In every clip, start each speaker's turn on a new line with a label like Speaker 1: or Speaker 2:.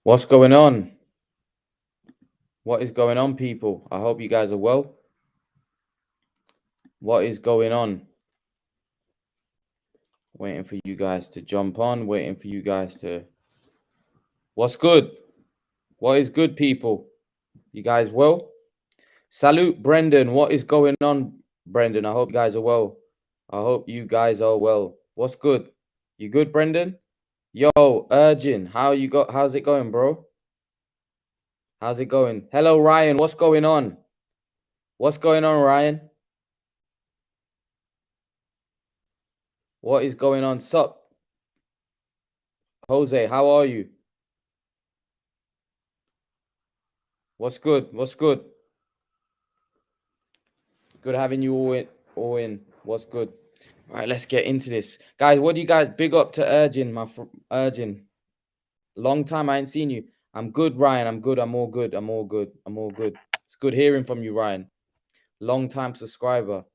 Speaker 1: What's going on? What is going on, people? I hope you guys are well. What is going on? Waiting for you guys to jump on, waiting for you guys to. What's good? What is good, people? You guys well? Salute, Brendan. What is going on, Brendan? I hope you guys are well. I hope you guys are well. What's good? You good, Brendan? Yo, Urgin, how's it going, bro? How's it going? Hello, Ryan. What's going on? What's going on, Ryan? What is going on? Sup? Jose, how are you? What's good? What's good? Good having you all in. What's good? All right, let's get into this. Guys, what do you guys big up to Urgin, Urgin? Long time I ain't seen you. I'm good, Ryan. I'm good. I'm all good. I'm all good. I'm all good. It's good hearing from you, Ryan. Long time subscriber.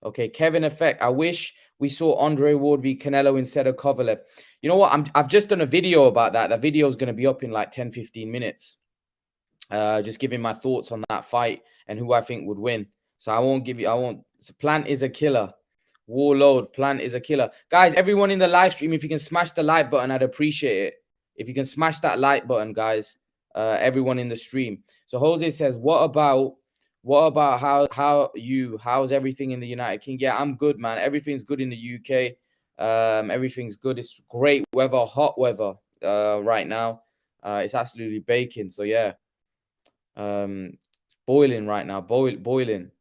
Speaker 1: Okay, Kevin Effect. I wish we saw Andre Ward v Canelo instead of Kovalev. You know what? I've just done a video about that. The video is going to be up in like 10-15 minutes. Just giving my thoughts on that fight and who I think would win. So I won't. Plant is a killer. Warlord, Plant is a killer. Guys, everyone in the live stream, if you can smash the like button, I'd appreciate it. If you can smash that like button, guys, everyone in the stream. So Jose says, what about how's everything in the United Kingdom? Yeah, I'm good, man. Everything's good in the UK. Everything's good. It's great weather, hot weather right now. It's absolutely baking. So yeah. It's boiling right now. Boiling.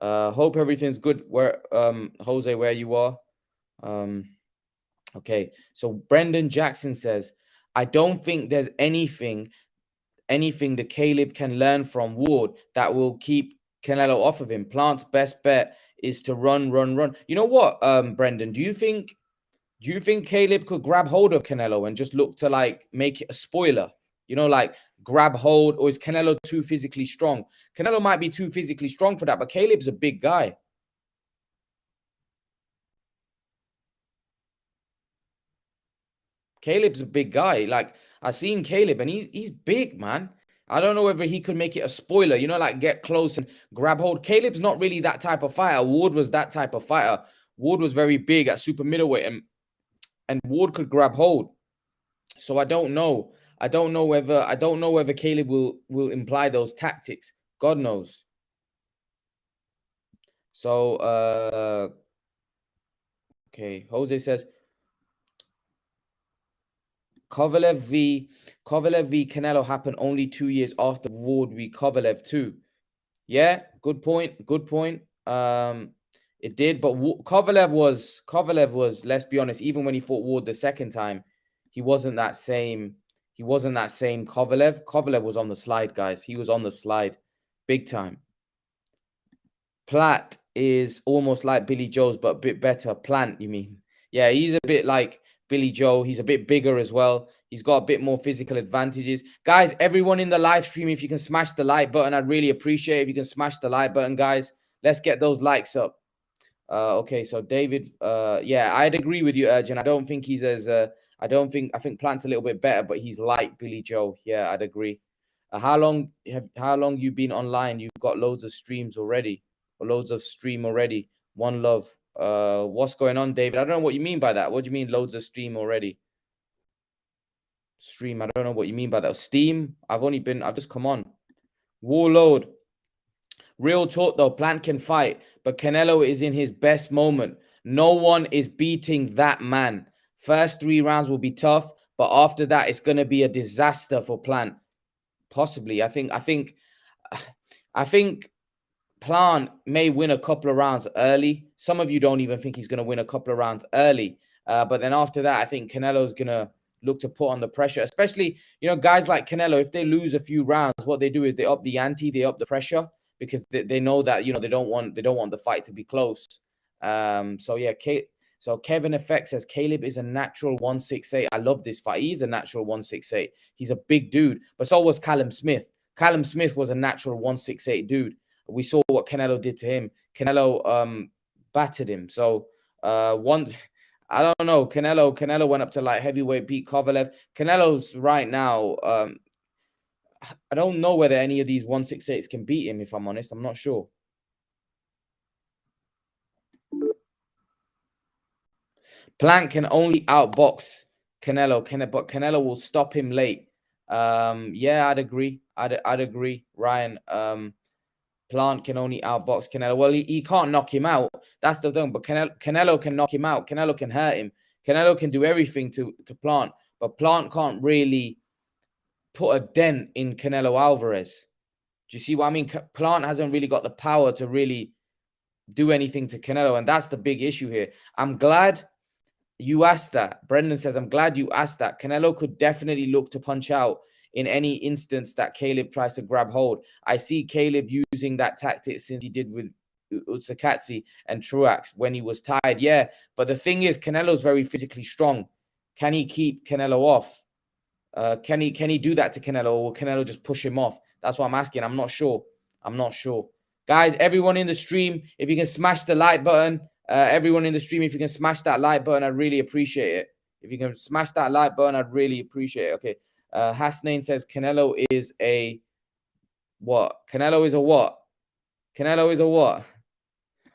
Speaker 1: Hope everything's good where Jose, where you are. Okay. So Brendan Jackson says, I don't think there's anything that Caleb can learn from Ward that will keep Canelo off of him. Plant's best bet is to run. You know what, Brendan? Do you think Caleb could grab hold of Canelo and just look to like make it a spoiler? You know, like grab hold, or is Canelo too physically strong? Canelo might be too physically strong for that, but Caleb's a big guy. Caleb's a big guy. Like I seen Caleb, and he's big, man. I don't know whether he could make it a spoiler, you know, like get close and grab hold. Caleb's not really that type of fighter. Ward was that type of fighter. Ward was very big at super middleweight, and Ward could grab hold. So I don't know. I don't know whether Caleb will imply those tactics. God knows. So okay, Jose says Kovalev v Canelo happened only 2 years after Ward v Kovalev too. Yeah, good point. It did, but Kovalev was, let's be honest, even when he fought Ward the second time, he wasn't that same. He wasn't that same Kovalev. Kovalev was on the slide, guys. He was on the slide, big time. Platt is almost like Billy Joe's, but a bit better. Plant, you mean? Yeah, he's a bit like Billy Joe. He's a bit bigger as well. He's got a bit more physical advantages. Guys, everyone in the live stream, if you can smash the like button, I'd really appreciate it. If you can smash the like button, guys. Let's get those likes up. Okay, so David, yeah, I'd agree with you, Urgent. I don't think he's as, I think Plant's a little bit better, but he's like Billy Joe. Yeah, I'd agree. How long you been online? You've got loads of streams already, or loads of stream already. One love. What's going on, David? I don't know what you mean by that. What do you mean loads of stream already? Stream. I don't know what you mean by that. Steam. I've just come on. Warlord. Real talk though, Plant can fight, but Canelo is in his best moment. No one is beating that man. First 3 rounds will be tough, but after that, it's going to be a disaster for Plant. Possibly. I think Plant may win a couple of rounds early. Some of you don't even think he's going to win a couple of rounds early. But then after that, I think Canelo's going to look to put on the pressure, especially, you know, guys like Canelo, if they lose a few rounds, what they do is they up the ante, they up the pressure, because they know that, you know, they don't want the fight to be close. So yeah, so Kevin Effect says Caleb is a natural 168. I love this fight. He's a natural 168. He's a big dude, but so was Callum Smith. Callum Smith was a natural 168 dude. We saw what Canelo did to him. Canelo battered him. So I don't know. Canelo went up to light heavyweight, beat Kovalev. Canelo's right now. I don't know whether any of these 168s can beat him. If I'm honest, I'm not sure. Plant can only outbox Canelo, but Canelo will stop him late. Yeah, I'd agree. I'd agree, Ryan. Plant can only outbox Canelo. Well, he can't knock him out. That's the thing. But Canelo can knock him out. Canelo can hurt him. Canelo can do everything to Plant, but Plant can't really put a dent in Canelo Alvarez. Do you see what I mean? Plant hasn't really got the power to really do anything to Canelo, and that's the big issue here. I'm glad you asked that. Brendan says, I'm glad you asked that. Canelo could definitely look to punch out in any instance that Caleb tries to grab hold. I see Caleb using that tactic since he did with Utsakatsi and Truax when he was tired. Yeah, but the thing is, Canelo's very physically strong. Can he keep Canelo off? Can he do that to Canelo, or will Canelo just push him off? That's what I'm asking. I'm not sure. Guys, everyone in the stream, if you can smash the like button, everyone in the stream, if you can smash that like button, I'd really appreciate it. If you can smash that like button, I'd really appreciate it. Okay. Hasnain says Canelo is a what? Canelo is a what? Canelo is a what?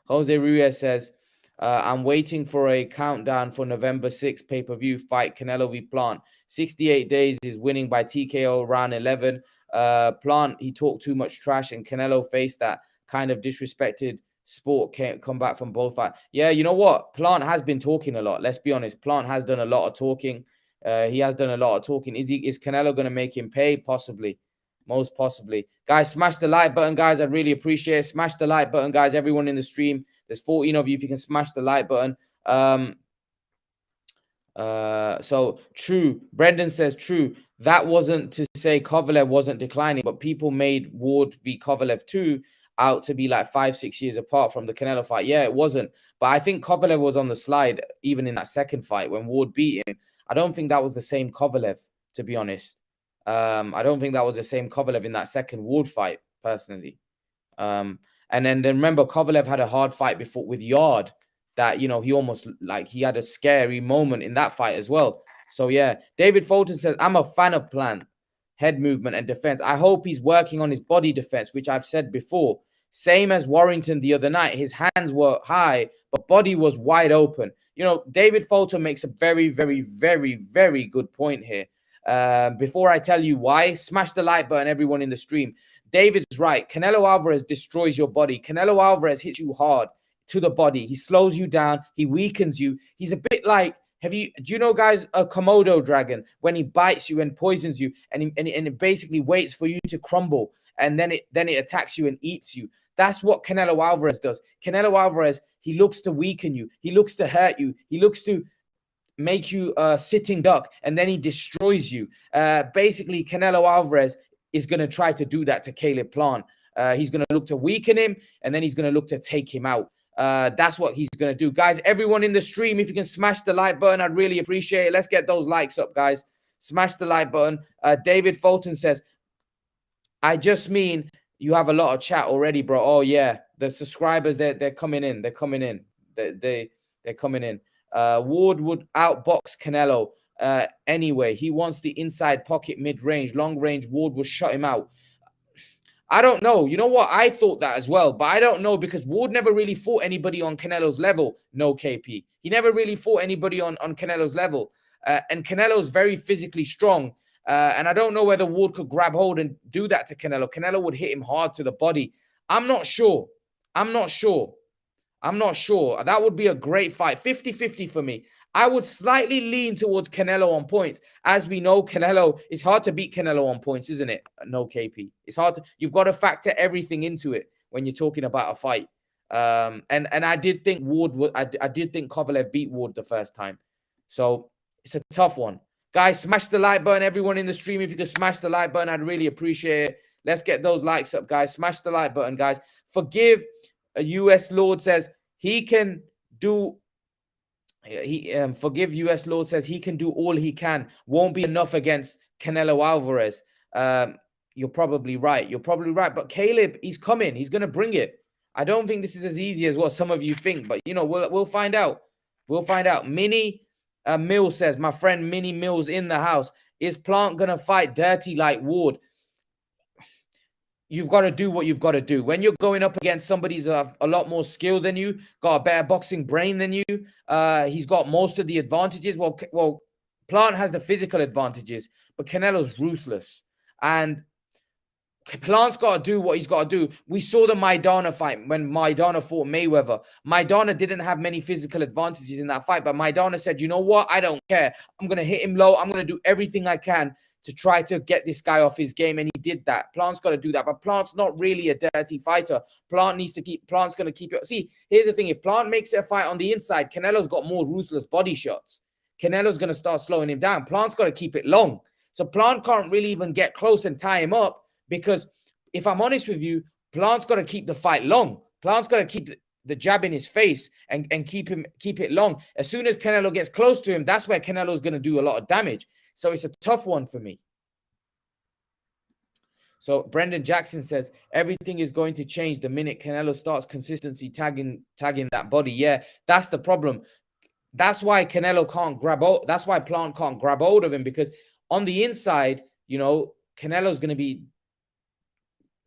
Speaker 1: Jose Ruiz says, I'm waiting for a countdown for November 6th pay-per-view fight Canelo v. Plant. 68 days is winning by TKO round 11. Plant, he talked too much trash, and Canelo faced that kind of disrespected sport can't come back from both fights. Yeah, you know what? Plant has been talking a lot. Let's be honest. Plant has done a lot of talking. He has done a lot of talking. Is Canelo going to make him pay? Possibly. Most possibly. Guys, smash the like button, guys. I really appreciate it. Smash the like button, guys. Everyone in the stream. There's 14 of you. If you can smash the like button. So true. Brendan says true. That wasn't to say Kovalev wasn't declining, but people made Ward v Kovalev 2 out to be like 5-6 years apart from the Canelo fight. Yeah, it wasn't. But I think Kovalev was on the slide even in that second fight when Ward beat him. I don't think that was the same Kovalev, to be honest. I don't think that was the same Kovalev in that second Ward fight, personally. And then remember, Kovalev had a hard fight before with Yard that, you know, he almost like he had a scary moment in that fight as well. So, yeah, David Fulton says, I'm a fan of Plant, head movement and defense. I hope he's working on his body defense, which I've said before. Same as Warrington the other night. His hands were high, but body was wide open. You know, David Fulton makes a very, very, very, very good point here. Before I tell you why, smash the like button, everyone in the stream. David's right. Canelo Alvarez destroys your body. Canelo Alvarez hits you hard to the body. He slows you down. He weakens you. He's a bit like, do you know, guys, a Komodo dragon, when he bites you and poisons you, and it basically waits for you to crumble, and then it attacks you and eats you. That's what Canelo Alvarez does. Canelo Alvarez, he looks to weaken you. He looks to hurt you. He looks to make you a sitting duck, and then he destroys you. Basically, Canelo Alvarez is going to try to do that to Caleb Plant. He's going to look to weaken him, and then he's going to look to take him out. That's what he's going to do. Guys, everyone in the stream, if you can smash the like button, I'd really appreciate it. Let's get those likes up, guys. Smash the like button. David Fulton says, I just mean you have a lot of chat already, bro. Oh, yeah. The subscribers, they're coming in. They're coming in. They're coming in. Ward would outbox Canelo anyway. He wants the inside pocket mid-range. Long-range, Ward would shut him out. I don't know. You know what? I thought that as well, but I don't know because Ward never really fought anybody on Canelo's level. No, KP. He never really fought anybody on Canelo's level. And Canelo's very physically strong. And I don't know whether Ward could grab hold and do that to Canelo. Canelo would hit him hard to the body. I'm not sure. That would be a great fight. 50-50 for me. I would slightly lean towards Canelo on points. As we know, Canelo, it's hard to beat Canelo on points, isn't it? No, KP. It's hard to, you've got to factor everything into it when you're talking about a fight. And I did think I did think Kovalev beat Ward the first time. So it's a tough one. Guys, smash the like button. Everyone in the stream, if you could smash the like button, I'd really appreciate it. Let's get those likes up, guys. Smash the like button, guys. Forgive. A U.S. Lord says he can do. Forgive U.S. Lord says he can do all he can. Won't be enough against Canelo Alvarez. You're probably right. But Caleb, he's coming. He's going to bring it. I don't think this is as easy as what some of you think. But, you know, we'll find out. We'll find out. Minnie Mills says, my friend Minnie Mills in the house. Is Plant going to fight dirty like Ward? You've got to do what you've got to do. When you're going up against somebody who's a lot more skilled than you, got a better boxing brain than you, he's got most of the advantages. Well, Plant has the physical advantages, but Canelo's ruthless. And Plant's got to do what he's got to do. We saw the Maidana fight when Maidana fought Mayweather. Maidana didn't have many physical advantages in that fight, but Maidana said, you know what? I don't care. I'm going to hit him low. I'm going to do everything I can to try to get this guy off his game, and he did that. Plant's got to do that, but Plant's not really a dirty fighter. Plant's going to keep it. See, here's the thing. If Plant makes it a fight on the inside, Canelo's got more ruthless body shots. Canelo's going to start slowing him down. Plant's got to keep it long. So Plant can't really even get close and tie him up, because if I'm honest with you, Plant's got to keep the fight long. Plant's got to keep the jab in his face and keep it long. As soon as Canelo gets close to him, that's where Canelo's going to do a lot of damage. So it's a tough one for me. So Brendan Jackson says, everything is going to change the minute Canelo starts consistency tagging that body. Yeah, that's the problem. That's why Canelo can't grab hold. That's why Plant can't grab hold of him, because on the inside, you know, Canelo's going to be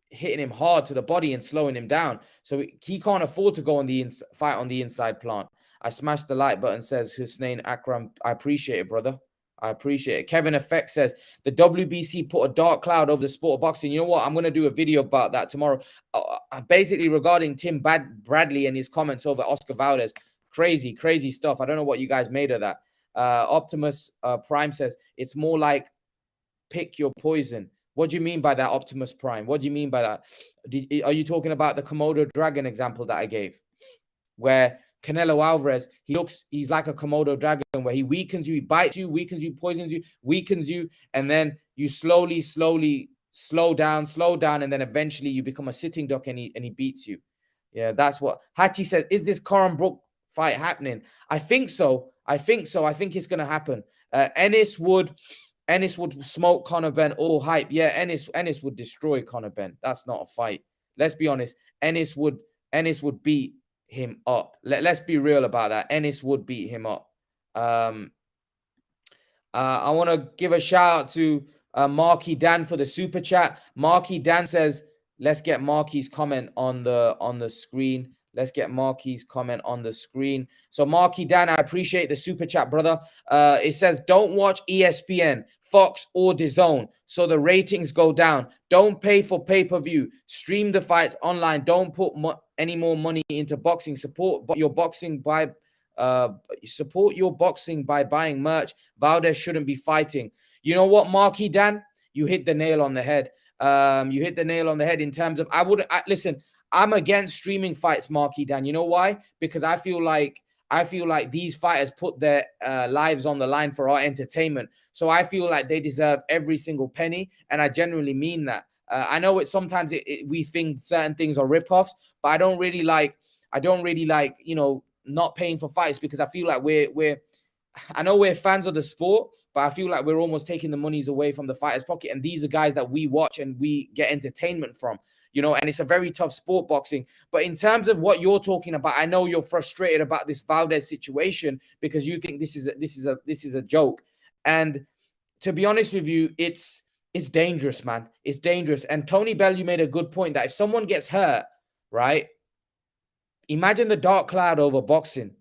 Speaker 1: hitting him hard to the body and slowing him down. So he can't afford to go on the fight on the inside. Plant. I smashed the like button, says Hussein Akram. I appreciate it, brother. I appreciate it. Kevin Effect says, the WBC put a dark cloud over the sport of boxing. You know what? I'm going to do a video about that tomorrow. Basically regarding Tim Bradley and his comments over Oscar Valdez. Crazy, crazy stuff. I don't know what you guys made of that. Optimus Prime says, it's more like pick your poison. What do you mean by that, Optimus Prime? What do you mean by that? Are you talking about the Komodo dragon example that I gave, where Canelo Alvarez, he's like a Komodo dragon, where he weakens you, he bites you, poisons you, weakens you, and then you slowly slow down, and then eventually you become a sitting duck and he beats you. Yeah, that's what Hachi says. Is this Coram Brook fight happening? I think so. I think it's going to happen. Ennis would smoke Conor Benn, all hype. Yeah, Ennis would destroy Conor Benn. That's not a fight. Let's be honest. Ennis would beat him up. Let's be real about that. Ennis would beat him up. I want to give a shout out to Marky Dan for the super chat. Marky Dan says, let's get Marky's comment on the screen. Let's get Marky's comment on the screen. So Marky Dan, I appreciate the super chat, brother. It says, don't watch ESPN, Fox, or DAZN, so the ratings go down. Don't pay for pay-per-view. Stream the fights online. Don't put any more money into boxing. Support your boxing by buying merch. Valdez shouldn't be fighting. You know what, Marky Dan? You hit the nail on the head. You hit the nail on the head in terms of, listen, I'm against streaming fights, Marky Dan. You know why? Because I feel like these fighters put their lives on the line for our entertainment. So I feel like they deserve every single penny, and I genuinely mean that. I know sometimes we think certain things are ripoffs, but I don't really like not paying for fights, because I feel like I know we're fans of the sport, but I feel like we're almost taking the monies away from the fighters' pocket, and these are guys that we watch and we get entertainment from. And it's a very tough sport, boxing. But in terms of what you're talking about, I know you're frustrated about this Valdez situation because you think this is a joke. And to be honest with you, it's dangerous, man. It's dangerous. And Tony Bell, you made a good point that if someone gets hurt, right? Imagine the dark cloud over boxing.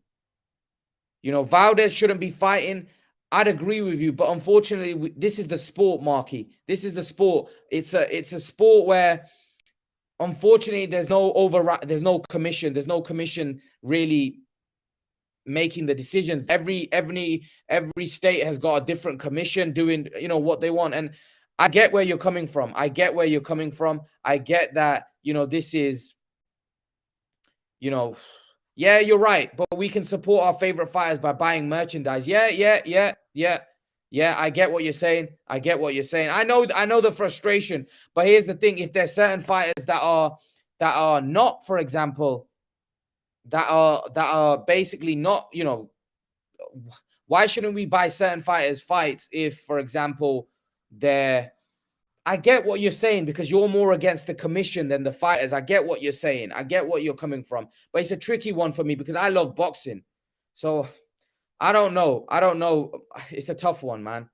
Speaker 1: Valdez shouldn't be fighting. I'd agree with you, but unfortunately, this is the sport, Marky. This is the sport. It's a sport where, unfortunately, there's no commission. There's no commission really making the decisions. Every state has got a different commission doing what they want. And I get where you're coming from. I get that this is yeah, you're right. But we can support our favorite fighters by buying merchandise. Yeah. I get what you're saying. I know the frustration. But here's the thing: if there's certain fighters that are not, for example, that are basically not, why shouldn't we buy certain fighters fights if, for example, I get what you're saying, because you're more against the commission than the fighters. I get what you're saying. I get what you're coming from. But it's a tricky one for me because I love boxing. So I don't know. I don't know. It's a tough one, man.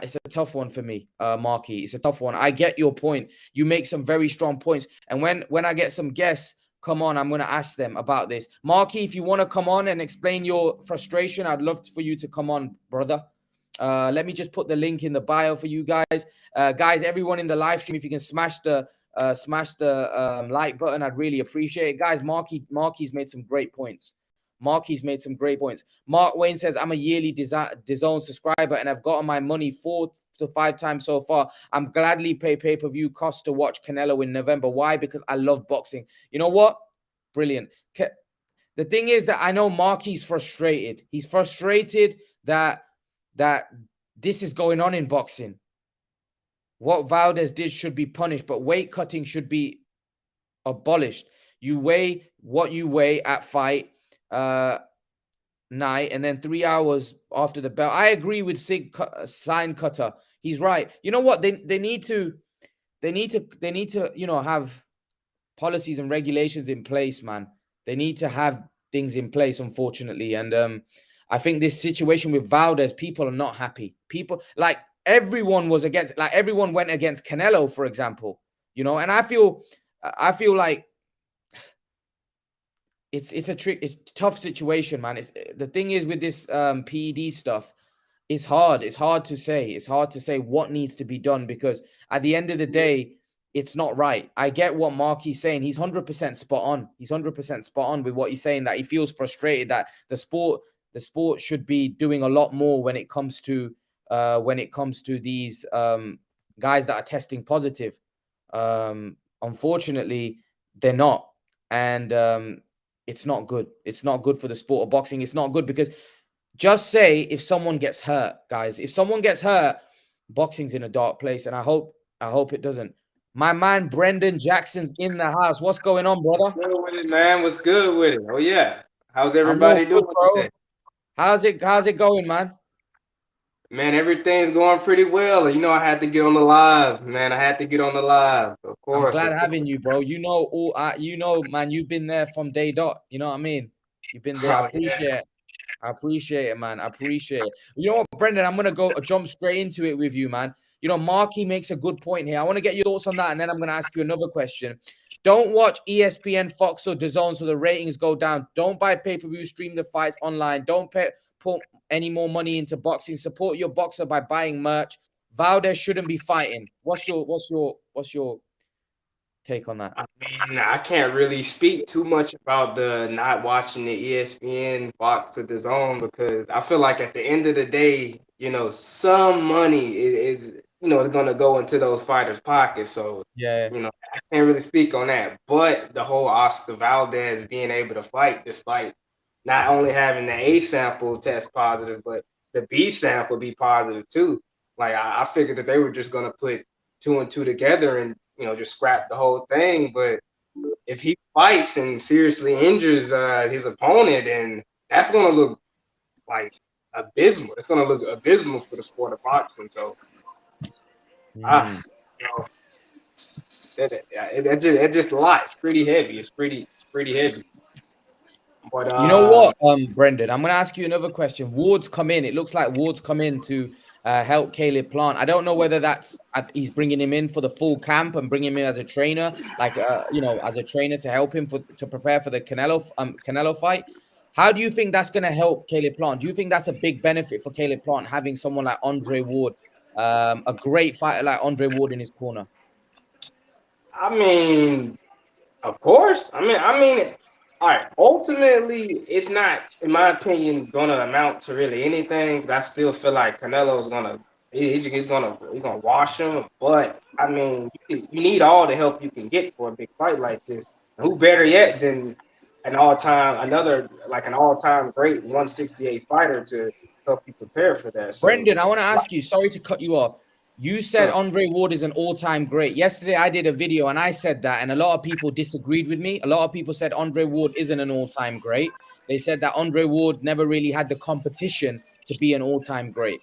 Speaker 1: It's a tough one for me, Marky. It's a tough one. I get your point. You make some very strong points. And when I get some guests, come on, I'm going to ask them about this. Marky, if you want to come on and explain your frustration, I'd love for you to come on, brother. Let me just put the link in the bio for you guys. Guys, everyone in the live stream, if you can smash the like button, I'd really appreciate it. Guys, Marky's made some great points. Marky's made some great points. Mark Wayne says, I'm a yearly DAZN subscriber and I've gotten my money 4 to 5 times so far. I'm gladly pay pay-per-view cost to watch Canelo in November. Why? Because I love boxing. You know what? Brilliant. The thing is that I know Marky's frustrated. He's frustrated that this is going on in boxing. What Valdez did should be punished, but weight cutting should be abolished. You weigh what you weigh at fight night, and then 3 hours after the bell. I agree with Sign Cutter. He's right. You know what? They need to have policies and regulations in place, man. They need to have things in place, unfortunately. And I think this situation with Valdez, people are not happy. People like everyone was against, like everyone went against Canelo, for example. And I feel like it's a tough situation, man. The thing is with this PED stuff, it's hard. It's hard to say. It's hard to say what needs to be done because at the end of the day, it's not right. I get what Marky's saying. He's 100% spot on. He's 100% spot on with what he's saying, that he feels frustrated that the sport should be doing a lot more when it comes to these guys that are testing positive. Unfortunately, they're not. And it's not good. It's not good for the sport of boxing. It's not good because just say if someone gets hurt, guys. If someone gets hurt, boxing's in a dark place, and I hope it doesn't. My man Brendan Jackson's in the house. What's going on, brother?
Speaker 2: What's good with it, man? What's good with it? Oh yeah. How's
Speaker 1: I'm all
Speaker 2: everybody
Speaker 1: good,
Speaker 2: doing
Speaker 1: bro.
Speaker 2: today?
Speaker 1: How's it going, man?
Speaker 2: Man, everything's going pretty well. I had to get on the live, man. I had to get on the live. Of
Speaker 1: I'm
Speaker 2: course,
Speaker 1: glad
Speaker 2: of
Speaker 1: having
Speaker 2: course.
Speaker 1: you, bro. Man, you've been there from day dot. You know what I mean? You've been there. I
Speaker 2: Oh yeah.
Speaker 1: appreciate it. I appreciate it, man. I appreciate it. You know what, Brendan? I'm gonna jump straight into it with you, man. Marky makes a good point here. I want to get your thoughts on that, and then I'm gonna ask you another question. Don't watch ESPN, Fox, or DAZN so the ratings go down. Don't buy pay-per-view, stream the fights online. Don't put any more money into boxing. Support your boxer by buying merch. Valdez shouldn't be fighting. What's your take on that?
Speaker 2: I mean, I can't really speak too much about the not watching the ESPN, Fox, or the Zone because I feel like at the end of the day, some money is going to go into those fighters' pockets. So,
Speaker 1: Yeah.
Speaker 2: I can't really speak on that. But the whole Oscar Valdez being able to fight despite not only having the A sample test positive, but the B sample be positive too. Like I figured that they were just going to put two and two together and just scrap the whole thing. But if he fights and seriously injures his opponent, then that's gonna look like abysmal. It's gonna look abysmal for the sport of boxing. So,
Speaker 1: Mm.
Speaker 2: you know, that's just a lot. It's pretty heavy. It's pretty heavy. But
Speaker 1: You know what, Brendan? I'm going to ask you another question. Ward's come in. It looks like Ward's come in to help Caleb Plant. I don't know whether he's bringing him in for the full camp and bringing him in as a trainer, like as a trainer to help him to prepare for the Canelo fight. How do you think that's going to help Caleb Plant? Do you think that's a big benefit for Caleb Plant having someone like Andre Ward, a great fighter like Andre Ward in his corner?
Speaker 2: I mean, of course. I mean, all right. Ultimately, it's not, in my opinion, gonna amount to really anything. 'Cause I still feel like Canelo's gonna he's gonna wash him. But I mean, you need all the help you can get for a big fight like this. And who better yet than an all-time great 168 fighter to help you prepare for that. So,
Speaker 1: Brendan, I want to ask you, sorry to cut you off. You said Andre Ward is an all-time great. Yesterday, I did a video and I said that, and a lot of people disagreed with me. A lot of people said Andre Ward isn't an all-time great. They said that Andre Ward never really had the competition to be an all-time great.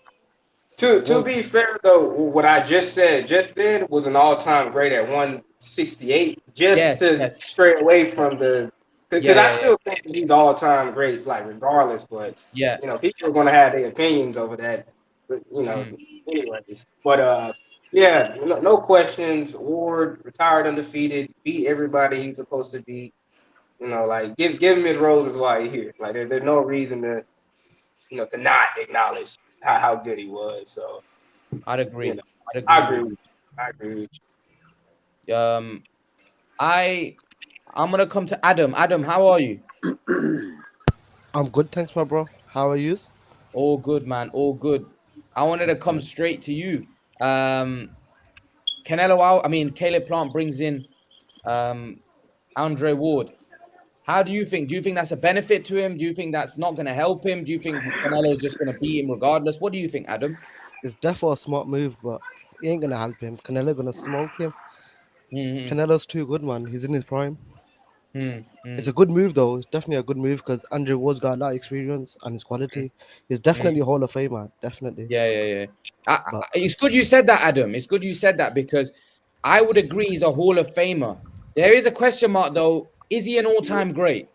Speaker 2: To
Speaker 1: Well,
Speaker 2: be fair though, what I just said just then was an all-time great at 168. Just
Speaker 1: yes,
Speaker 2: to
Speaker 1: yes.
Speaker 2: stray away from the Because
Speaker 1: Yeah,
Speaker 2: I
Speaker 1: yeah, yeah,
Speaker 2: still think that he's all time great, like regardless. But
Speaker 1: yeah.
Speaker 2: people are gonna have their opinions over that. But
Speaker 1: Mm.
Speaker 2: anyways. But yeah, no questions. Ward retired undefeated, beat everybody he's supposed to beat. Like give him his roses while he's here. Like there's no reason to to not acknowledge how good he was. So
Speaker 1: I'd
Speaker 2: you know,
Speaker 1: agree. I'd
Speaker 2: I
Speaker 1: agree
Speaker 2: agree
Speaker 1: with
Speaker 2: with you. I agree with
Speaker 1: you. I I'm gonna come to Adam. Adam, how are you?
Speaker 3: I'm good, thanks, my bro. How are you?
Speaker 1: All good, man. All good. I wanted to
Speaker 3: That's
Speaker 1: come
Speaker 3: good.
Speaker 1: straight to you. I mean, Caleb Plant brings in um, Andre Ward. How do you think? Do you think that's a benefit to him? Do you think that's not going to help him? Do you think Canelo's just going to beat him regardless? What do you think, Adam?
Speaker 3: It's definitely a smart move, but he ain't gonna help him. Canelo gonna smoke him.
Speaker 1: Mm-hmm.
Speaker 3: Canelo's too good, man. He's in his prime. It's
Speaker 1: Mm-hmm.
Speaker 3: a good move, though. It's definitely a good move because Andrew Ward's got a lot of experience and his quality. He's definitely a Hall of Famer, definitely.
Speaker 1: Yeah, yeah, yeah.
Speaker 3: But
Speaker 1: It's good you said that, Adam. It's good you said that because I would agree he's a Hall of Famer. There is a question mark though. Is he an all-time great?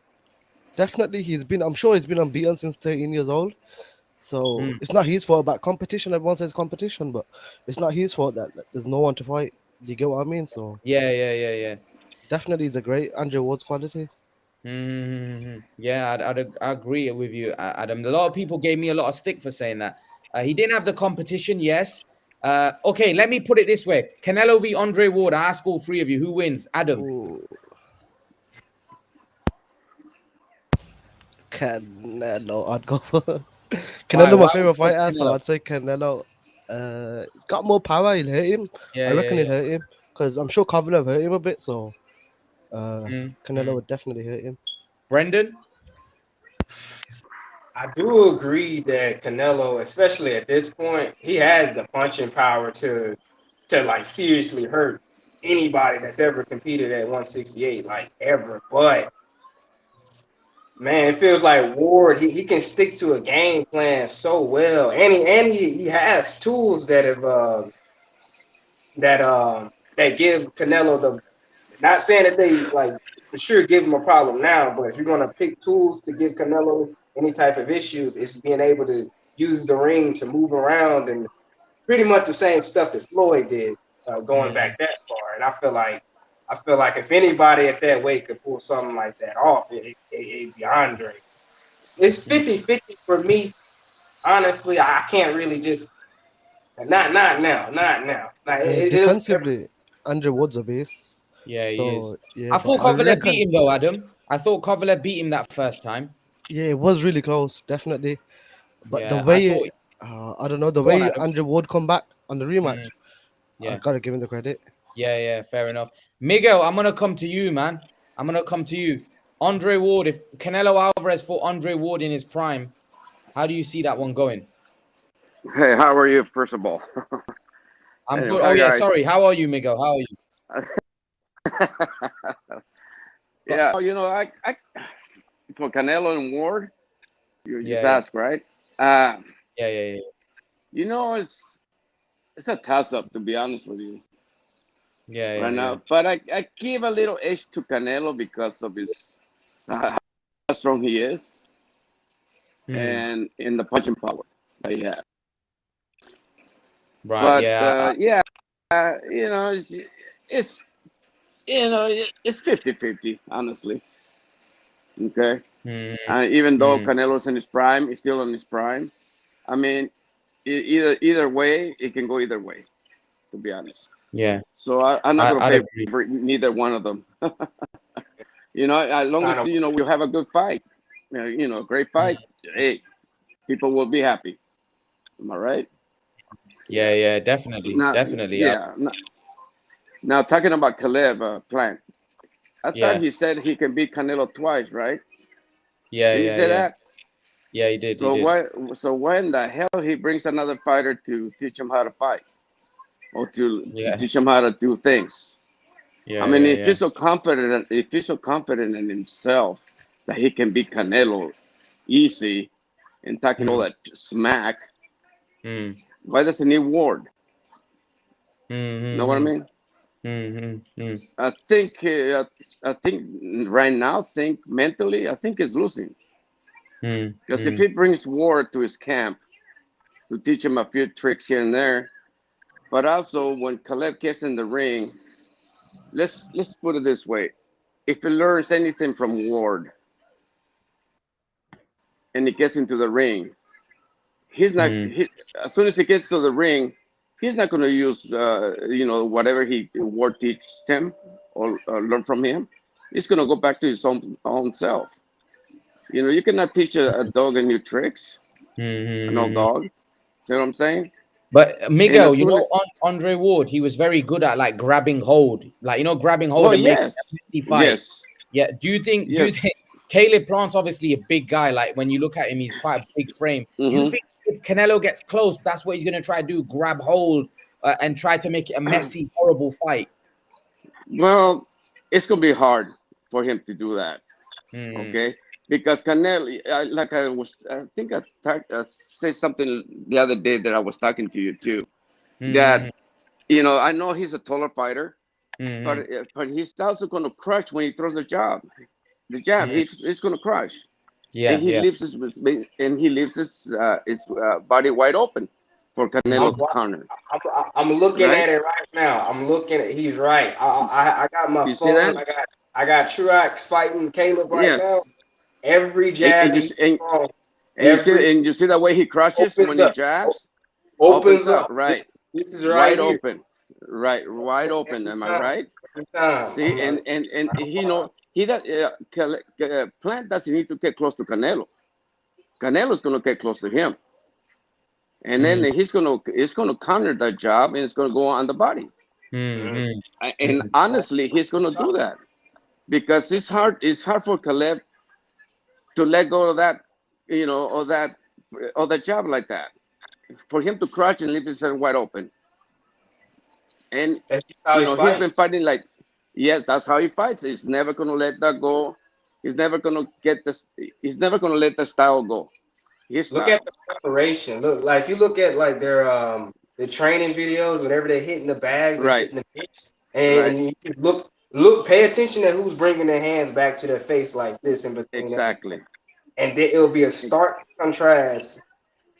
Speaker 3: definitely, I'm sure he's been unbeaten since 13 years old. So
Speaker 1: Mm.
Speaker 3: it's not his fault about competition. Everyone says competition, but it's not his fault that there's no one to fight. You get what I mean? So
Speaker 1: Yeah, yeah, yeah, yeah.
Speaker 3: definitely, he's a great Andrew Ward's quality.
Speaker 1: Yeah, I agree with you, Adam. A lot of people gave me a lot of stick for saying that. He didn't have the competition, yes. Okay, let me put it this way: Canelo v Andre Ward. I ask all three of you, who wins? Adam.
Speaker 3: Ooh. Canelo, I'd go for
Speaker 1: Why?
Speaker 3: Canelo, my
Speaker 1: Why would
Speaker 3: favorite
Speaker 1: you go
Speaker 3: fighter, so
Speaker 1: Canelo?
Speaker 3: I'd say Canelo. He's got more power. He'll hurt him.
Speaker 1: Yeah,
Speaker 3: I
Speaker 1: yeah,
Speaker 3: reckon he'll
Speaker 1: yeah.
Speaker 3: hurt him because I'm sure Kovalev hurt him a bit. So
Speaker 1: Mm,
Speaker 3: Canelo
Speaker 1: mm.
Speaker 3: would definitely hurt him.
Speaker 1: Brendan.
Speaker 2: I do agree that Canelo, especially at this point, he has the punching power to like seriously hurt anybody that's ever competed at 168, like ever. But man, it feels like Ward, he can stick to a game plan so well, and he has tools that have that give Canelo the, not saying that they like for sure give him a problem now, but if you're gonna pick tools to give Canelo any type of issues, it's being able to use the ring to move around and pretty much the same stuff that Floyd did going
Speaker 1: Mm,
Speaker 2: back that far. And I feel like if anybody at that weight could pull something like that off, it'd be Andre. It's
Speaker 1: mm.
Speaker 2: 50-50 for me. Honestly, I can't really just not now, not now. Like
Speaker 3: Yeah,
Speaker 2: it was
Speaker 3: defensively, Andrew Ward's a base.
Speaker 1: Yeah, he is.
Speaker 3: So yeah,
Speaker 1: I
Speaker 3: but
Speaker 1: thought
Speaker 3: I
Speaker 1: Kovalev
Speaker 3: reckon
Speaker 1: beat him though, Adam. I thought Kovalev beat him that first time.
Speaker 3: yeah, it was really close, definitely. But the
Speaker 1: Yeah, I
Speaker 3: way
Speaker 1: thought.
Speaker 3: I don't know the
Speaker 1: Go on,
Speaker 3: way
Speaker 1: Adam.
Speaker 3: Andrew Ward come back on the rematch,
Speaker 1: Mhm.
Speaker 3: I
Speaker 1: Yeah,
Speaker 3: gotta give him the credit.
Speaker 1: yeah, yeah. Fair enough. Miguel, I'm gonna come to you, man. I'm gonna come to you. Andre Ward. If Canelo Alvarez fought Andre Ward in his prime, how do you see that one going?
Speaker 4: Hey, how are you, first of all?
Speaker 1: I'm
Speaker 4: Anyway,
Speaker 1: good. Oh
Speaker 4: hi,
Speaker 1: yeah,
Speaker 4: guys.
Speaker 1: sorry. How are you, Miguel? How are you? Go-
Speaker 4: Yeah, for Canelo and Ward, you
Speaker 1: Yeah,
Speaker 4: just
Speaker 1: yeah,
Speaker 4: asked, right? Uh,
Speaker 1: yeah, yeah, yeah,
Speaker 4: it's a toss up, to be honest with you,
Speaker 1: yeah,
Speaker 4: right
Speaker 1: yeah, yeah.
Speaker 4: now. But I give a little edge to Canelo because of his how strong he is
Speaker 1: Hmm.
Speaker 4: and in the punching power that he has.
Speaker 1: Right.
Speaker 4: But
Speaker 1: Yeah.
Speaker 4: yeah, it's it's 50-50, honestly. Okay.
Speaker 1: Hmm.
Speaker 4: Even though
Speaker 1: Hmm.
Speaker 4: Canelo's in his prime, he's still in his prime. I mean, either way, it can go either way. To be honest,
Speaker 1: Yeah.
Speaker 4: so I'm not gonna
Speaker 1: I'd agree.
Speaker 4: favor neither one of them. As long
Speaker 2: kind
Speaker 4: as
Speaker 2: of
Speaker 4: we have a good fight, a great fight.
Speaker 1: Hmm.
Speaker 4: Hey, people will be happy. Am I right?
Speaker 1: Yeah. Yeah. Definitely.
Speaker 4: Not
Speaker 1: Definitely.
Speaker 4: yeah. Now talking about Caleb Plant, I thought
Speaker 1: Yeah.
Speaker 4: he said he can beat Canelo twice, right?
Speaker 1: Yeah.
Speaker 4: Did he
Speaker 1: Yeah.
Speaker 4: say
Speaker 1: Yeah.
Speaker 4: that?
Speaker 1: Yeah. He did. He
Speaker 4: So
Speaker 1: did.
Speaker 4: why? So when the hell he brings another fighter to teach him how to fight or to
Speaker 1: Yeah.
Speaker 4: teach him how to do things? I
Speaker 1: Yeah.
Speaker 4: mean,
Speaker 1: Yeah. Yeah.
Speaker 4: if he's so confident in himself that he can beat Canelo easy and talking all
Speaker 1: Hmm.
Speaker 4: that smack,
Speaker 1: Hmm.
Speaker 4: why does he need Ward?
Speaker 1: Hmm.
Speaker 4: You know
Speaker 1: Hmm.
Speaker 4: what I
Speaker 1: Hmm.
Speaker 4: mean?
Speaker 1: Mm-hmm.
Speaker 4: I think right now, think mentally, I think he's losing because if
Speaker 1: Mm-hmm.
Speaker 4: he brings Ward to his camp to teach him a few tricks here and there, but also when Caleb gets in the ring, let's put it this way: if he learns anything from Ward and he gets into the ring, he's not.
Speaker 1: Mm-hmm.
Speaker 4: As soon as he gets to the ring, he's not going to use whatever he Ward teach him or learn from him. He's going to go back to his own self. You cannot teach a dog a new tricks, an old
Speaker 1: Mm-hmm.
Speaker 4: dog. See what I'm saying?
Speaker 1: But
Speaker 4: And
Speaker 1: Miguel,
Speaker 4: as soon as,
Speaker 1: Andre Ward, he was very good at like grabbing hold, like grabbing hold
Speaker 4: well,
Speaker 1: and making a
Speaker 4: yes,
Speaker 1: messy fight.
Speaker 4: yes,
Speaker 1: Yeah. Do you think? Do you
Speaker 4: yes.
Speaker 1: think Caleb Plant's obviously a big guy? Like when you look at him, he's quite a big frame. Do you
Speaker 4: Hmm.
Speaker 1: think if Canelo gets close, that's what he's gonna try to do? Grab hold and try to make it a messy, horrible fight.
Speaker 4: Well, it's gonna be hard for him to do that.
Speaker 1: Mm,
Speaker 4: Okay, because Canelo, I think I said something the other day that I was talking to you too.
Speaker 1: mm,
Speaker 4: That I know he's a taller fighter, but
Speaker 1: mm,
Speaker 4: he's also gonna crush when he throws the jab. The jab,
Speaker 1: mm.
Speaker 4: he's gonna crush, and
Speaker 1: Yeah,
Speaker 4: he
Speaker 1: yeah.
Speaker 4: leaves his body wide open for
Speaker 2: I'm
Speaker 4: Canelo to counter.
Speaker 2: I'm looking
Speaker 4: Right?
Speaker 2: at it right now. I'm looking at. He's right. I got my
Speaker 4: You see
Speaker 2: phone.
Speaker 4: that?
Speaker 2: I got Truax fighting Caleb right now.
Speaker 4: Yes.
Speaker 2: Every
Speaker 4: And,
Speaker 2: jab
Speaker 4: and
Speaker 2: that
Speaker 4: you
Speaker 2: he's
Speaker 4: s- and,
Speaker 2: throwing,
Speaker 4: and you see
Speaker 2: every
Speaker 4: and you see the way he crushes
Speaker 2: opens
Speaker 4: when he
Speaker 2: up,
Speaker 4: jabs,
Speaker 2: opens
Speaker 4: opens up,
Speaker 2: up.
Speaker 4: right,
Speaker 2: This is right
Speaker 4: wide
Speaker 2: here.
Speaker 4: open, right, wide open.
Speaker 2: Every
Speaker 4: Am I
Speaker 2: time.
Speaker 4: right?
Speaker 2: Every time.
Speaker 4: See,
Speaker 2: I'm like,
Speaker 4: and he does. Plant doesn't need to get close to Canelo. Canelo's gonna get close to him, and then
Speaker 1: Mm,
Speaker 4: he's gonna counter that job, and it's gonna go on the body.
Speaker 1: mm,
Speaker 2: mm,
Speaker 1: mm,
Speaker 4: And
Speaker 1: mm,
Speaker 4: honestly, he's gonna do that because it's hard for Caleb to let go of that, of that job like that. For him to crouch and leave his head wide open. And
Speaker 2: that's just how he
Speaker 4: he's been
Speaker 2: fights.
Speaker 4: fighting like, yes, that's how he fights. He's never gonna let that go. He's never gonna get this. He's never gonna let the style go. His
Speaker 2: Look at
Speaker 4: style,
Speaker 2: the preparation. Look, like if you look at like their the training videos whenever they're hitting the bags and
Speaker 4: right,
Speaker 2: hitting the hits,
Speaker 4: right,
Speaker 2: and you just look, pay attention to who's bringing their hands back to their face like this in between every,
Speaker 4: exactly,
Speaker 2: and then it'll be a stark contrast.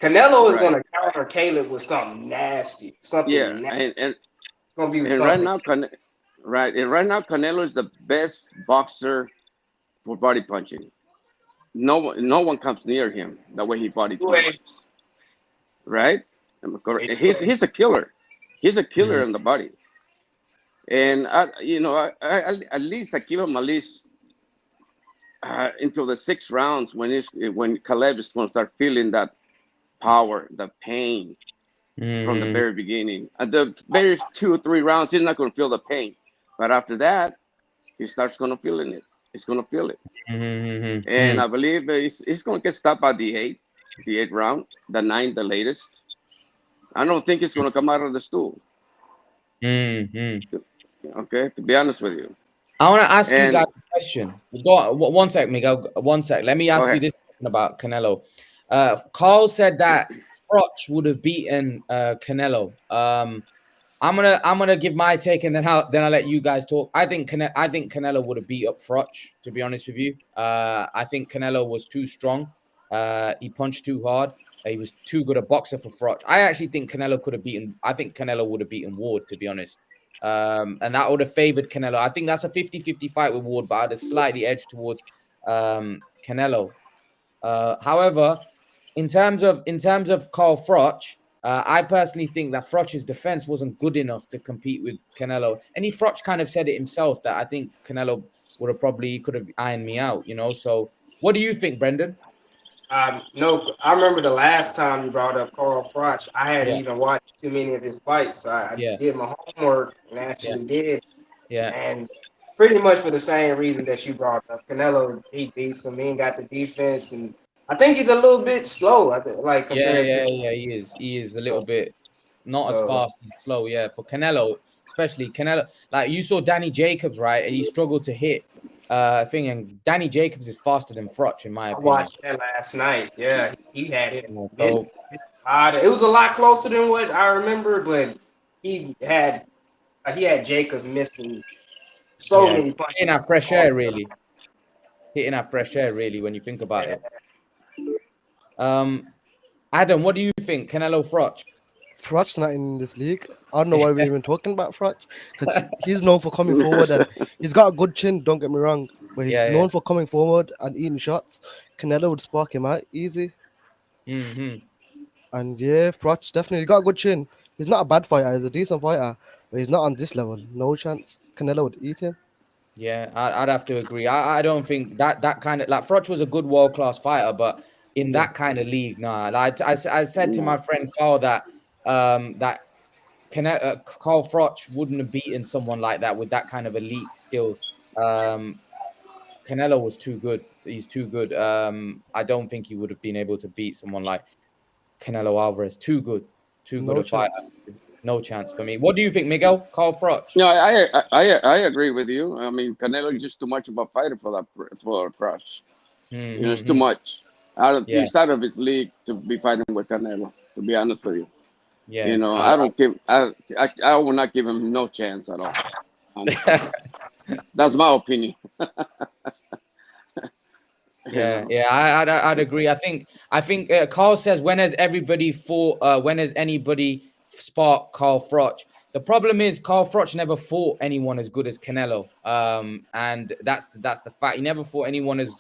Speaker 2: Canelo is
Speaker 4: right,
Speaker 2: gonna counter Caleb with something nasty,
Speaker 4: yeah,
Speaker 2: something nasty.
Speaker 4: and and
Speaker 2: It's gonna be with
Speaker 4: and right
Speaker 2: something.
Speaker 4: now, Canelo is the best boxer for body punching. No one comes near him the way he body
Speaker 2: Anyway,
Speaker 4: punches. Right? Am I correct?
Speaker 2: anyway,
Speaker 4: He's a killer. He's a killer
Speaker 1: mm,
Speaker 4: in the body. And at least I give him at least into the 6 rounds when Caleb is going to start feeling that power, the pain from the
Speaker 1: mm,
Speaker 4: very beginning. At the very 2 or 3 rounds, he's not going to feel the pain, but after that, he starts going to feeling it. He's going to feel it,
Speaker 1: mm,
Speaker 4: and
Speaker 1: mm,
Speaker 4: I believe that he's going to get stopped by the eighth round, the ninth, the latest. I don't think he's going to come out of the stool.
Speaker 1: mm.
Speaker 4: Okay, to be honest with you.
Speaker 1: I want to ask you
Speaker 4: And
Speaker 1: guys a question. Go on, one sec, Miguel. One sec. Let me
Speaker 4: go
Speaker 1: ask you
Speaker 4: ahead.
Speaker 1: this question about Canelo. Carl said that Froch would have beaten Canelo. I'm gonna give my take and then I'll let you guys talk. I think Canelo would have beat up Froch, to be honest with you. I think Canelo was too strong. He punched too hard. He was too good a boxer for Froch. I actually think Canelo could have beaten. I think Canelo would have beaten Ward, to be honest. And that would have favored Canelo. I think that's a 50-50 fight with Ward, but I'd have slightly edged towards Canelo. However, in terms of Carl Froch, I personally think that Froch's defense wasn't good enough to compete with Canelo. And Froch kind of said it himself that I think Canelo could have ironed me out, So what do you think, Brendan?
Speaker 2: no, I remember the last time you brought up Carl Froch. I hadn't
Speaker 1: Yeah,
Speaker 2: even watched too many of his fights. I
Speaker 1: yeah,
Speaker 2: did my homework and
Speaker 1: yeah,
Speaker 2: actually did,
Speaker 1: yeah,
Speaker 2: and pretty much for the same reason that you brought up. Canelo, he beats him. He ain't got the defense, and I think he's a little bit slow. Like
Speaker 1: yeah,
Speaker 2: compared to
Speaker 1: yeah, yeah. He is a little
Speaker 2: so,
Speaker 1: bit not as
Speaker 2: so
Speaker 1: fast. He's slow. Yeah, for Canelo, especially Canelo. Like you saw Danny Jacobs, right? And he struggled to hit thing. And Danny Jacobs is faster than Froch, in my
Speaker 2: I
Speaker 1: opinion.
Speaker 2: watched that last night. Yeah, he had it.
Speaker 1: So
Speaker 2: This it was a lot closer than what I remember, but he had He had Jacobs missing so
Speaker 1: Yeah,
Speaker 2: many punches.
Speaker 1: hitting that fresh air, really. Hitting that fresh air, really, when you think about it. Adam, what do you think? Canelo Froch?
Speaker 3: Froch's not in this league. I don't know why we're even talking about Froch, because he's known for coming forward and he's got a good chin. Don't get me wrong, but he's
Speaker 1: Yeah, yeah.
Speaker 3: known for coming forward and eating shots. Canelo would spark him out easy.
Speaker 1: Mm-hmm.
Speaker 3: And yeah, Froch definitely got a good chin. He's not a bad fighter. He's a decent fighter, but he's not on this level. No chance. Canelo would eat him.
Speaker 1: Yeah, I'd have to agree. I don't think that kind of like Froch was a good world class fighter, but in
Speaker 3: Yeah.
Speaker 1: that kind of league, nah. Like I said to
Speaker 4: No.
Speaker 1: my friend Carl that that Carl Froch wouldn't have beaten someone like that with that kind of elite skill. Canelo was too good. He's too good. I don't think he would have been able to beat someone like Canelo Alvarez. Too good
Speaker 3: No
Speaker 1: a fighter.
Speaker 3: chance.
Speaker 1: No chance for me. What do you think, Miguel? Carl Froch?
Speaker 4: No, I agree with you. I mean, Canelo is just too much of a fighter for Crush. You know, it's too
Speaker 1: Mm-hmm.
Speaker 4: much.
Speaker 1: Yeah,
Speaker 4: He's out of his league to be fighting with Canelo. To be honest with you,
Speaker 1: yeah.
Speaker 4: you know, I don't give. I will not give him no chance at all. Honestly, that's my opinion. You
Speaker 1: Yeah,
Speaker 4: know.
Speaker 1: yeah, I'd agree. I think Carl says when has everybody fought? When has anybody sparked Carl Froch? The problem is Carl Froch never fought anyone as good as Canelo. And that's the fact. He never fought anyone as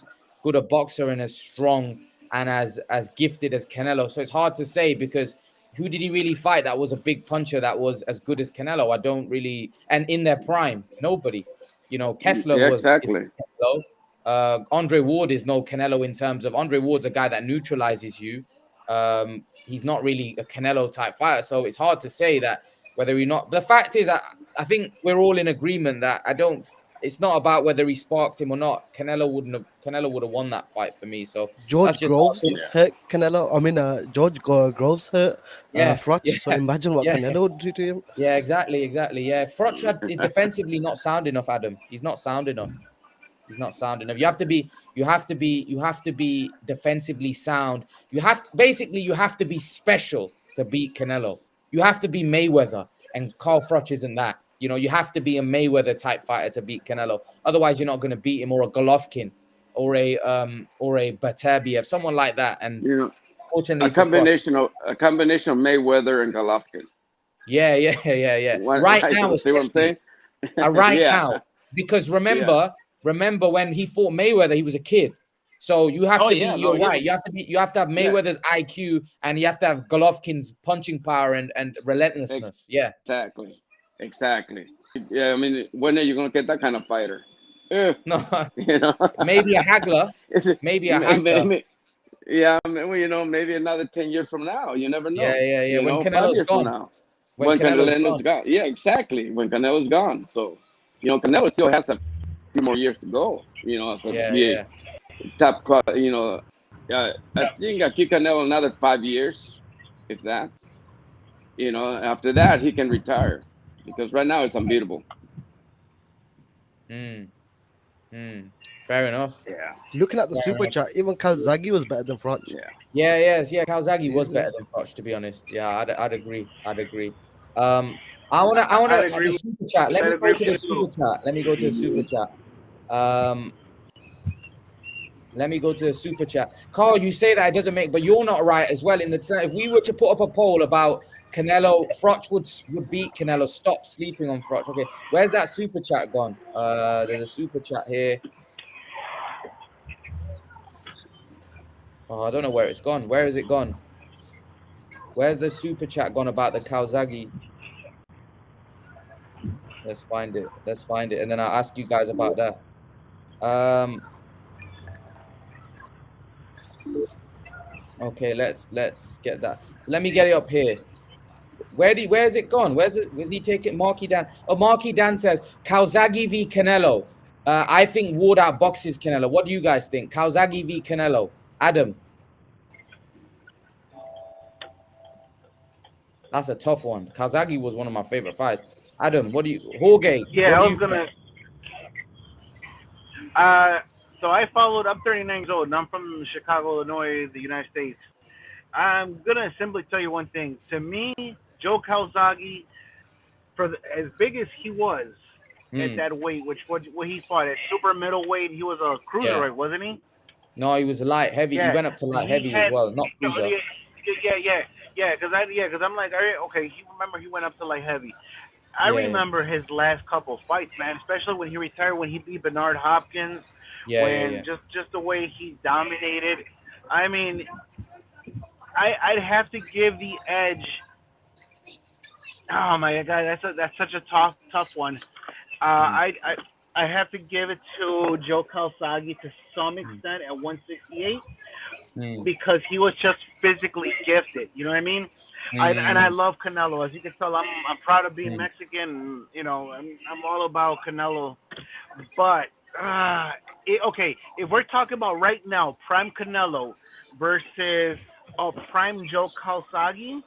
Speaker 1: good a boxer and as strong and as gifted as Canelo. So it's hard to say because who did he really fight that was a big puncher that was as good as Canelo? I don't really. And in their prime, nobody. You know, Kessler
Speaker 4: Yeah,
Speaker 1: is
Speaker 4: exactly.
Speaker 1: Canelo. Andre Ward is no Canelo in terms of Andre Ward's a guy that neutralizes you. He's not really a Canelo type fighter, so it's hard to say that whether he not. The fact is, I think we're all in agreement that I don't. It's not about whether he sparked him or not. Canelo would have won that fight for me. So that's
Speaker 3: George
Speaker 1: just my
Speaker 3: Groves
Speaker 1: opinion.
Speaker 4: Yeah.
Speaker 3: hurt Canelo. I mean, Groves hurt
Speaker 1: Yeah,
Speaker 3: Froch.
Speaker 1: yeah,
Speaker 3: So imagine what
Speaker 1: yeah,
Speaker 3: Canelo would do to him.
Speaker 1: yeah. Exactly. Yeah, Froch had defensively not sound enough. Adam, he's not sound enough. He's not sound enough. You have to be defensively sound. You have to be special to beat Canelo. You have to be Mayweather, and Carl Froch isn't that. You know, you have to be a Mayweather type fighter to beat Canelo. Otherwise, you're not going to beat him or a Golovkin or a Beterbiev, someone like that. And
Speaker 4: You know,
Speaker 1: fortunately for Froch,
Speaker 4: a combination of Mayweather and Golovkin.
Speaker 1: yeah. Right now,
Speaker 4: See what I'm
Speaker 1: especially
Speaker 4: saying?
Speaker 1: right
Speaker 4: Yeah,
Speaker 1: now, because
Speaker 4: yeah.
Speaker 1: remember when he fought Mayweather, he was a kid. So you have
Speaker 4: Oh
Speaker 1: to be,
Speaker 4: yeah, no,
Speaker 1: you're right. You have to have
Speaker 4: yeah,
Speaker 1: Mayweather's IQ and you have to have Golovkin's punching power and relentlessness. Yeah.
Speaker 4: exactly, exactly. Yeah, I mean, when are you gonna get that kind of fighter? Eh,
Speaker 1: No,
Speaker 4: you know,
Speaker 1: maybe a haggler.
Speaker 4: it's
Speaker 1: Maybe a haggler.
Speaker 4: yeah, I mean, well, you know, maybe another 10 years from now. You never know.
Speaker 1: Yeah.
Speaker 4: You
Speaker 1: When
Speaker 4: know, 5 years from
Speaker 1: Gone.
Speaker 4: now,
Speaker 1: When
Speaker 4: when
Speaker 1: Canelo's
Speaker 4: Canelo's
Speaker 1: gone.
Speaker 4: gone. Yeah, exactly. When Canelo's gone. So, you know, Canelo still has a few more years to go. You know, so be
Speaker 1: Yeah.
Speaker 4: a You know, I think I keep Canelo another 5 years, if that. You know, after that he can retire because right now it's unbeatable.
Speaker 1: Mm, Fair enough.
Speaker 2: Yeah.
Speaker 3: Looking at the
Speaker 1: Fair
Speaker 3: super
Speaker 1: enough.
Speaker 3: chat, even Calzaghe was better than Froch.
Speaker 4: Yeah.
Speaker 1: Yeah. Calzaghe was
Speaker 3: Easily.
Speaker 1: better than Koch, to be honest. Yeah, I'd agree. I'd agree. I wanna
Speaker 2: I'd
Speaker 1: the
Speaker 2: agree.
Speaker 1: super chat. Let
Speaker 2: I'd
Speaker 1: me go
Speaker 2: agree
Speaker 1: to
Speaker 2: with
Speaker 1: the
Speaker 2: you
Speaker 1: super
Speaker 2: too.
Speaker 1: chat. Let me go to the super chat. Um, Let me go to the super chat. Carl, you say that it doesn't make, but you're not right as well. In the sense, if we were to put up a poll about Canelo, Froch would beat Canelo. Stop sleeping on Froch. Okay, where's that super chat gone? There's a super chat here. Oh, I don't know where it's gone. Where is it gone? Where's the super chat gone about the Calzaghe? Let's find it. And then I'll ask you guys about that. Okay, let's get that. So let me get it up here. Where's it gone? Where's he taking Marky Dan? Oh, Marky Dan says Calzaghe v Canelo. I think Ward outboxes Canelo. What do you guys think? Calzaghe v Canelo. Adam, that's a tough one. Calzaghe was one of my favorite fights. Adam, Jorge,
Speaker 5: Yeah,
Speaker 1: what
Speaker 5: I
Speaker 1: do
Speaker 5: was
Speaker 1: you think?
Speaker 5: gonna. So I followed. I'm 39 years old, and I'm from Chicago, Illinois, the United States. I'm gonna simply tell you one thing. To me, Joe Calzaghe as big as he was at
Speaker 1: Hmm.
Speaker 5: that weight, which what he fought at super middleweight, he was a
Speaker 1: Yeah.
Speaker 5: cruiserweight, wasn't he?
Speaker 1: No, he was light heavy. He
Speaker 5: Yeah,
Speaker 1: went up to light
Speaker 5: he
Speaker 1: heavy as
Speaker 5: had
Speaker 1: well, not cruiser.
Speaker 5: yeah, because I'm like, okay, he remember he went up to light heavy. I
Speaker 1: Yeah, yeah,
Speaker 5: remember his last couple fights, man, especially when he retired, when he beat Bernard Hopkins,
Speaker 1: yeah, yeah,
Speaker 5: when
Speaker 1: yeah.
Speaker 5: just the way he dominated. I mean, I'd have to give the edge. Oh my God, that's such a tough one.
Speaker 1: Hmm.
Speaker 5: I have to give it to Joe Calzaghe to some
Speaker 1: Hmm.
Speaker 5: extent at 168
Speaker 1: Hmm.
Speaker 5: because he was just physically gifted. You know what I mean? And I
Speaker 1: Hmm.
Speaker 5: love Canelo. As you can tell, I'm proud of being
Speaker 1: Hmm.
Speaker 5: Mexican. You know, I'm all about Canelo. But okay, if we're talking about right now, prime Canelo versus prime Joe Calzaghe,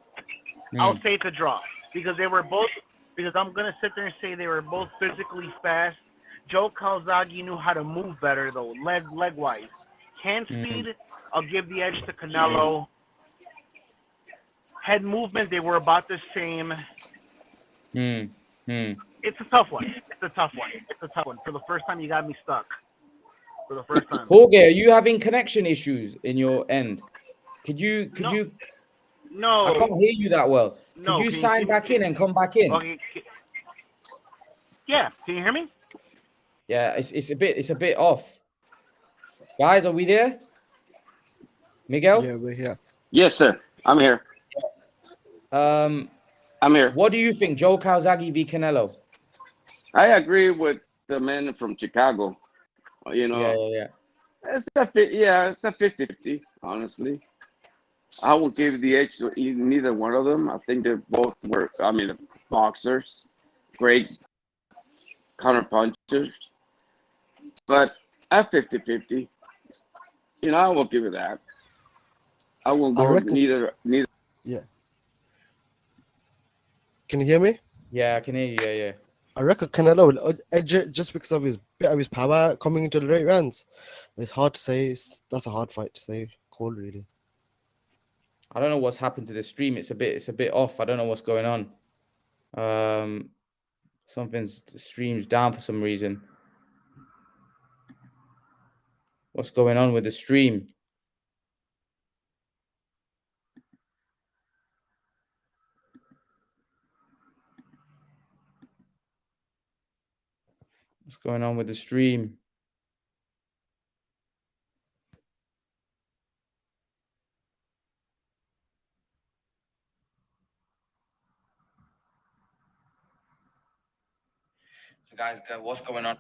Speaker 5: I'll
Speaker 1: Hmm.
Speaker 5: say it's a draw because they were both. Because I'm gonna sit there and say they were both physically fast. Joe Calzaghe knew how to move better though, leg wise. Hand
Speaker 1: Hmm.
Speaker 5: speed, I'll give the edge to Canelo. Head movement, they were about the same.
Speaker 1: Hmm. Hmm.
Speaker 5: It's a tough one. It's a tough one. It's a tough one. For the first time, you got me stuck. For the first time.
Speaker 1: Jorge, are you having connection issues in your end? Could
Speaker 5: No,
Speaker 1: you? I
Speaker 5: no,
Speaker 1: can't hear you that well. Could
Speaker 5: no.
Speaker 1: you
Speaker 5: Can you see
Speaker 1: sign
Speaker 5: me?
Speaker 1: back in and come back in?
Speaker 5: Okay. Yeah. Can you hear me?
Speaker 1: Yeah, it's a bit off. Guys, are we there? Miguel?
Speaker 3: Yeah, we're here.
Speaker 4: Yes, sir. I'm here.
Speaker 1: Um,
Speaker 4: I'm here.
Speaker 1: what do you think, Joe Calzaghe v Canelo?
Speaker 4: I agree with the man from Chicago. You
Speaker 1: Yeah,
Speaker 4: know,
Speaker 1: yeah,
Speaker 4: it's a 50-50, honestly. I will give the edge to neither one of them. I think they both were, I mean, boxers, great counter punchers. But at 50-50, I will give it that. I will
Speaker 3: I
Speaker 4: go
Speaker 3: reckon.
Speaker 4: neither.
Speaker 3: Yeah. Can you hear me?
Speaker 1: yeah. I can hear you. Yeah, yeah.
Speaker 3: I reckon Canelo will edge it just because of his bit of his power coming into the late rounds. It's hard to say. That's a hard fight to say. Call really.
Speaker 1: I don't know what's happened to the stream. It's a bit off. I don't know what's going on. Something's the stream's down for some reason. What's going on with the stream? What's going on with the stream? So guys, what's going on?